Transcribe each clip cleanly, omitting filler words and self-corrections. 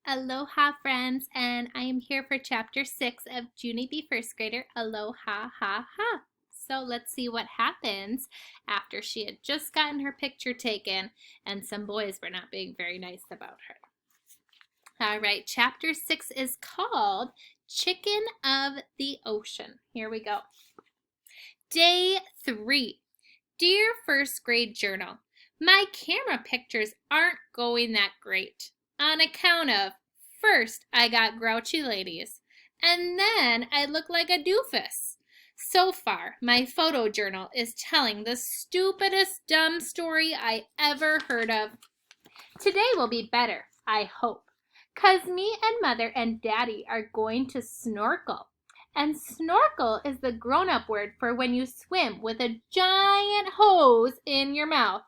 Aloha friends, and I am here for chapter 6 of Junie the first grader, Aloha-ha-ha. So let's see what happens after she had just gotten her picture taken and some boys were not being very nice about her. All right, chapter 6 is called Chicken of the Ocean. Here we go. Day 3. Dear first grade journal, my camera pictures aren't going that great on account of, first, I got grouchy ladies, and then I look like a doofus. So far, my photo journal is telling the stupidest dumb story I ever heard of. Today will be better, I hope, 'cause me and Mother and Daddy are going to snorkel. And snorkel is the grown-up word for when you swim with a giant hose in your mouth.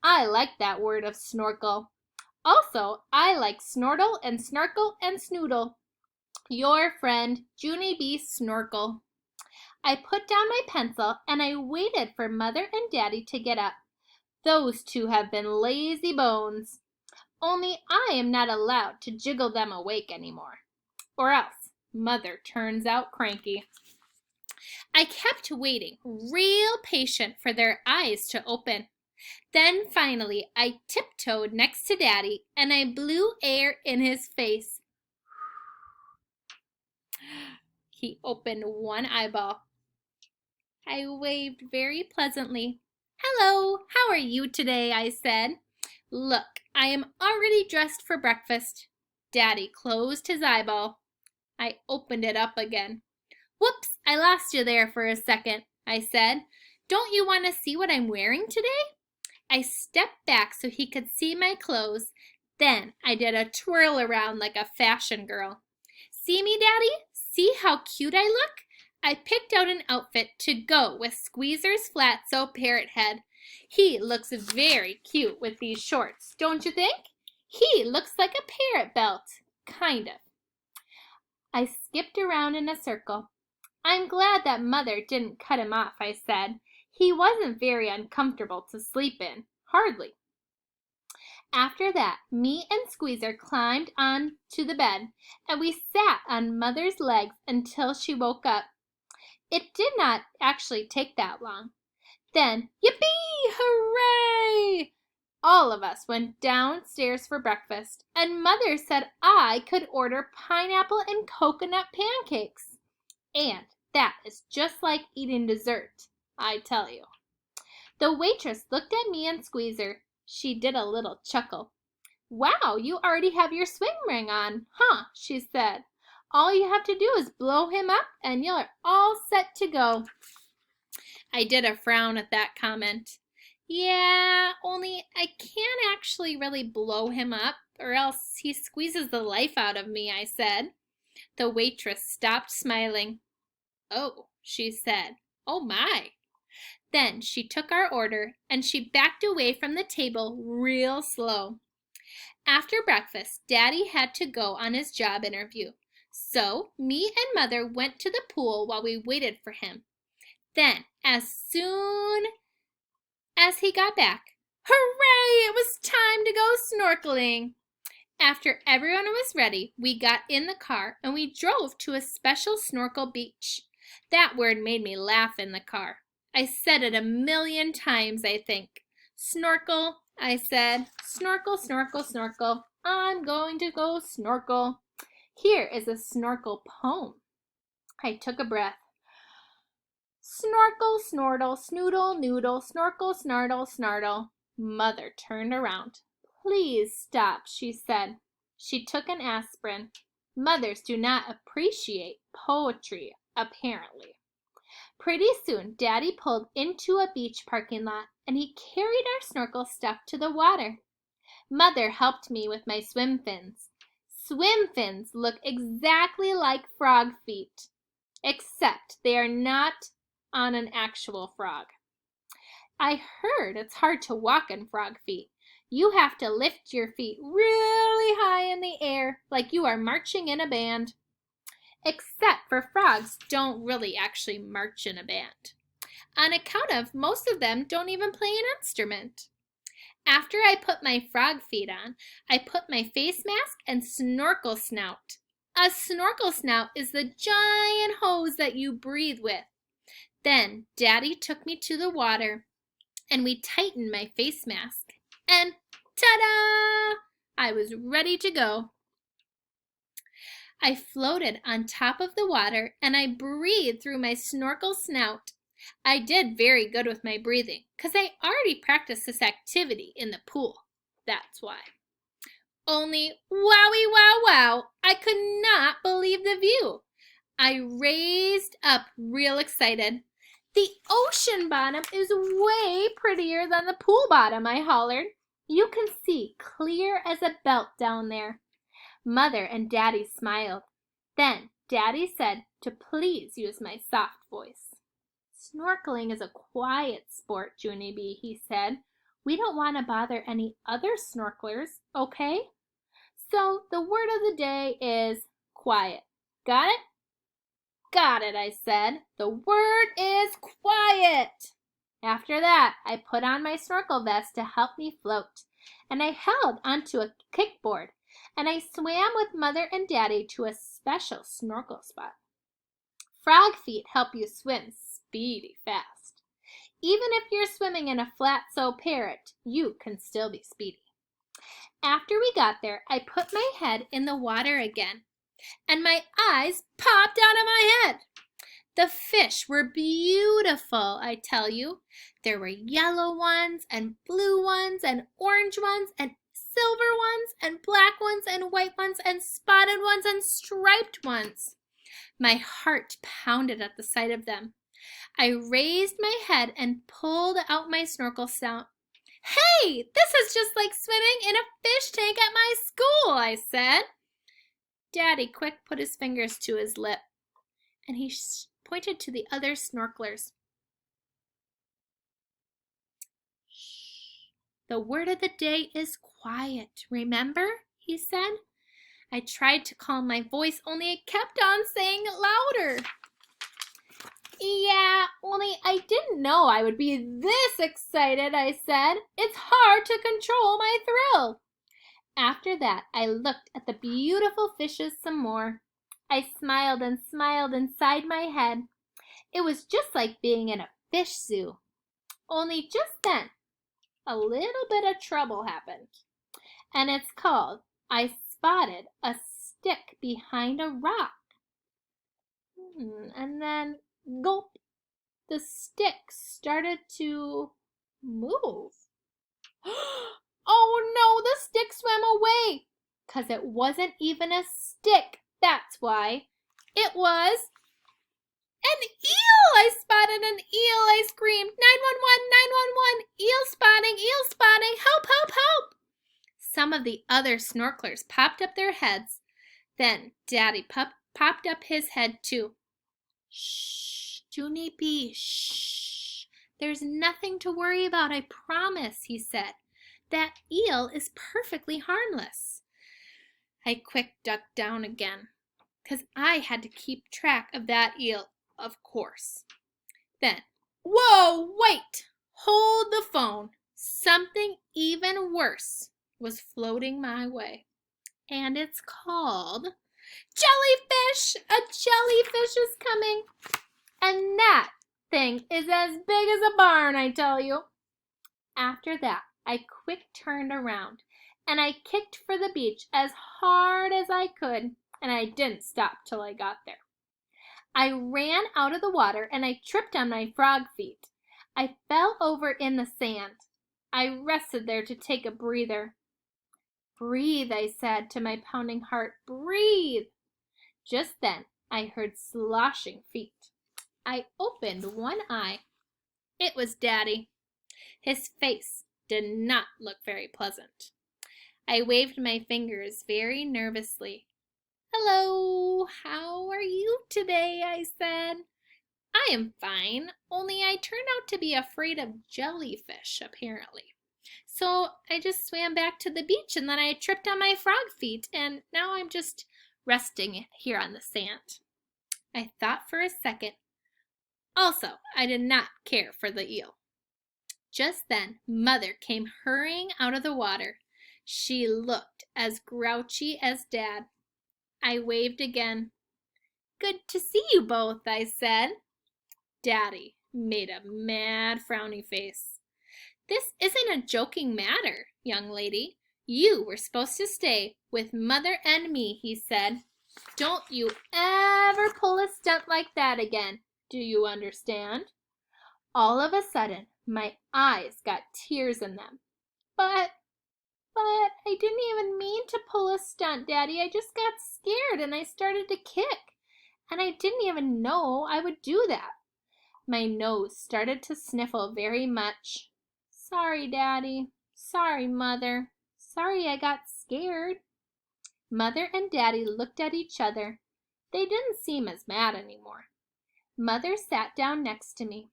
I like that word of snorkel. Also, I like snortle and snarkle and snoodle. Your friend, Junie B. Snorkel. I put down my pencil and I waited for Mother and Daddy to get up. Those two have been lazy bones. Only I am not allowed to jiggle them awake anymore. Or else Mother turns out cranky. I kept waiting, real patient, for their eyes to open. Then finally I tiptoed next to Daddy and I blew air in his face. He opened one eyeball. I waved very pleasantly. Hello, how are you today? I said. Look, I am already dressed for breakfast. Daddy closed his eyeball. I opened it up again. Whoops, I lost you there for a second, I said. Don't you want to see what I'm wearing today? I stepped back so he could see my clothes. Then I did a twirl around like a fashion girl. See me, Daddy? See how cute I look? I picked out an outfit to go with Squeezer's Flatso parrot head. He looks very cute with these shorts, don't you think? He looks like a parrot belt, kind of. I skipped around in a circle. I'm glad that Mother didn't cut him off, I said. He wasn't very uncomfortable to sleep in, hardly. After that, me and Squeezer climbed on to the bed, and we sat on Mother's legs until she woke up. It did not actually take that long. Then, yippee! Hooray! All of us went downstairs for breakfast, and Mother said I could order pineapple and coconut pancakes. And that is just like eating dessert, I tell you. The waitress looked at me and Squeezer. She did a little chuckle. Wow, you already have your swim ring on, huh? She said. All you have to do is blow him up and you're all set to go. I did a frown at that comment. Yeah, only I can't actually really blow him up or else he squeezes the life out of me, I said. The waitress stopped smiling. Oh, she said. Oh my. Then she took our order and she backed away from the table real slow. After breakfast, Daddy had to go on his job interview. So me and Mother went to the pool while we waited for him. Then, as soon as he got back, hooray! It was time to go snorkeling. After everyone was ready, we got in the car and we drove to a special snorkel beach. That word made me laugh in the car. I said it 1,000,000 times, I think. Snorkel, I said. Snorkel, snorkel, snorkel. I'm going to go snorkel. Here is a snorkel poem. I took a breath. Snorkel, snortle, snoodle, noodle, snorkel, snartle, snartle. Mother turned around. Please stop, she said. She took an aspirin. Mothers do not appreciate poetry, apparently. Pretty soon, Daddy pulled into a beach parking lot, and he carried our snorkel stuff to the water. Mother helped me with my swim fins. Swim fins look exactly like frog feet, except they are not on an actual frog. I heard it's hard to walk in frog feet. You have to lift your feet really high in the air, like you are marching in a band. Except for frogs don't really actually march in a band, on account of most of them don't even play an instrument. After I put my frog feet on, I put my face mask and snorkel snout. A snorkel snout is the giant hose that you breathe with. Then Daddy took me to the water and we tightened my face mask. And ta-da! I was ready to go. I floated on top of the water and I breathed through my snorkel snout. I did very good with my breathing because I already practiced this activity in the pool. That's why. Only wowie wow wow, I could not believe the view. I raised up real excited. The ocean bottom is way prettier than the pool bottom, I hollered. You can see clear as a belt down there. Mother and Daddy smiled. Then Daddy said to please use my soft voice. Snorkeling is a quiet sport, Junie B, he said. We don't want to bother any other snorkelers, okay? So the word of the day is quiet. Got it? Got it, I said. The word is quiet. After that, I put on my snorkel vest to help me float, and I held onto a kickboard, and I swam with Mother and Daddy to a special snorkel spot. Frog feet help you swim speedy fast. Even if you're swimming in a flat-so parrot, you can still be speedy. After we got there, I put my head in the water again, and my eyes popped out of my head. The fish were beautiful, I tell you. There were yellow ones and blue ones and orange ones and silver ones and black ones and white ones and spotted ones and striped ones. My heart pounded at the sight of them. I raised my head and pulled out my snorkel snout. Hey, this is just like swimming in a fish tank at my school, I said. Daddy quick put his fingers to his lip, and he pointed to the other snorkelers. Shh. The word of the day is quiet, remember? He said. I tried to calm my voice, only it kept on saying it louder. Yeah, only I didn't know I would be this excited, I said. It's hard to control my thrill. After that, I looked at the beautiful fishes some more. I smiled and smiled inside my head. It was just like being in a fish zoo. Only just then, a little bit of trouble happened. And it's called, I spotted a stick behind a rock. And then, gulp, the stick started to move. Oh no, the stick swam away. 'Cause it wasn't even a stick, that's why. It was an eel! I spotted an eel, I screamed. 911, 911, eel spotting, help, help, help. Some of the other snorkelers popped up their heads. Then Daddy popped up his head too. Shh, Junie B, shh. There's nothing to worry about, I promise, he said. That eel is perfectly harmless. I quick ducked down again, 'cause I had to keep track of that eel, of course. Then, whoa, wait, hold the phone. Something even worse was floating my way, and it's called jellyfish. A jellyfish is coming, and that thing is as big as a barn, I tell you. After that, I quick turned around, and I kicked for the beach as hard as I could, and I didn't stop till I got there. I ran out of the water, and I tripped on my frog feet. I fell over in the sand. I rested there to take a breather. Breathe, I said to my pounding heart, breathe. Just then, I heard sloshing feet. I opened one eye. It was Daddy. His face did not look very pleasant. I waved my fingers very nervously. Hello, how are you today? I said. I am fine, only I turned out to be afraid of jellyfish, apparently. So I just swam back to the beach and then I tripped on my frog feet and now I'm just resting here on the sand. I thought for a second. Also, I did not care for the eel. Just then, Mother came hurrying out of the water. She looked as grouchy as Dad. I waved again. Good to see you both, I said. Daddy made a mad frowny face. This isn't a joking matter, young lady. You were supposed to stay with Mother and me, he said. Don't you ever pull a stunt like that again. Do you understand? All of a sudden, my eyes got tears in them. But I didn't even mean to pull a stunt, Daddy. I just got scared and I started to kick. And I didn't even know I would do that. My nose started to sniffle very much. Sorry, Daddy. Sorry, Mother. Sorry I got scared. Mother and Daddy looked at each other. They didn't seem as mad anymore. Mother sat down next to me.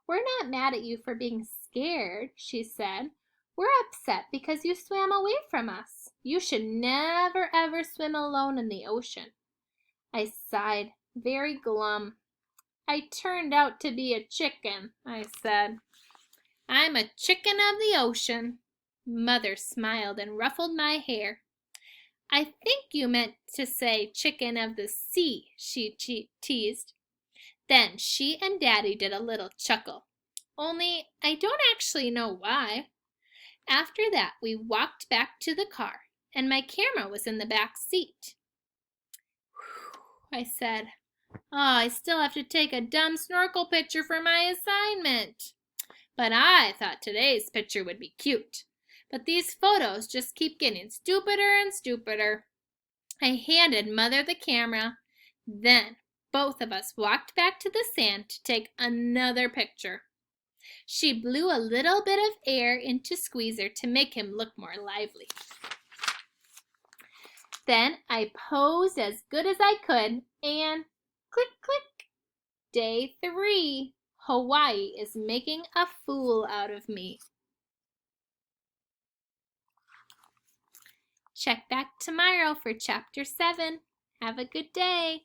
We're not mad at you for being scared, she said. We're upset because you swam away from us. You should never ever swim alone in the ocean. I sighed, very glum. I turned out to be a chicken, I said. I'm a chicken of the ocean. Mother smiled and ruffled my hair. I think you meant to say chicken of the sea, she teased. Then she and Daddy did a little chuckle. Only I don't actually know why. After that, we walked back to the car, and my camera was in the back seat. Whew, I said. I still have to take a dumb snorkel picture for my assignment. But I thought today's picture would be cute. But these photos just keep getting stupider and stupider. I handed Mother the camera. Then both of us walked back to the sand to take another picture. She blew a little bit of air into Squeezer to make him look more lively. Then I posed as good as I could and click, click. Day 3. Hawaii is making a fool out of me. Check back tomorrow for Chapter 7. Have a good day.